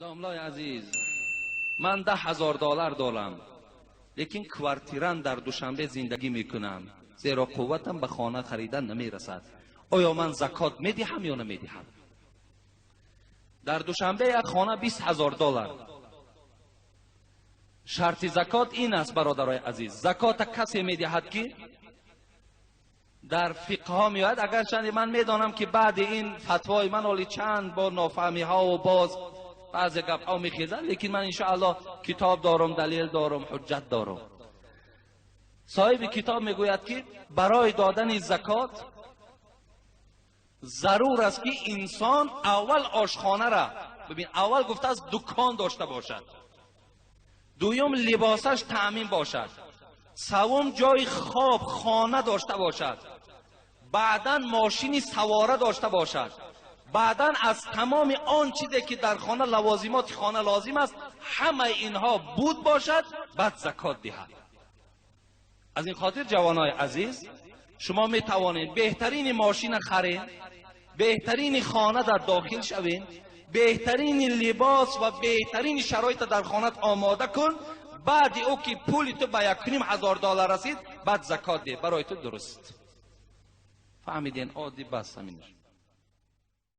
داملای عزیز، من $10,000 دارم، لیکن کوارتیران در دوشنبه زندگی میکنم، زیرا قوتم به خانه خریدن نمیرسد. آیا من زکات میدهم یا نمیدهم؟ در دوشنبه یک خانه $20,000. شرط زکات این است برادرای عزیز، زکات کسی میدهد که در فقه ها میاد. اگرچه من میدانم که بعد این فتوای من حالی چند با نافهمی ها و باز بعض گپ ها میخیزن، لیکن من انشاءالله کتاب دارم، دلیل دارم، حجت دارم. صاحب کتاب میگوید که برای دادن زکات ضرور است که انسان اول آشخانه را، ببین اول گفته از دکان داشته باشد، دوم لباسش تأمین باشد، سوم جای خواب خانه داشته باشد، بعدا ماشینی سواره داشته باشد، بعدا از تمام آن چیزی که در خانه لوازمات خانه لازم است همه اینها بود باشد، بعد زکات دهد. از این خاطر جوانای عزیز، شما می توانید بهترین ماشین خرید، بهترین خانه در داخل شوید، بهترین لباس و بهترین شرایط در خانه آماده کن، بعد او که پولی تو به $1,500 رسید، بعد زکات ده، برای تو درست. فهمیدین؟ عادی بس همینش.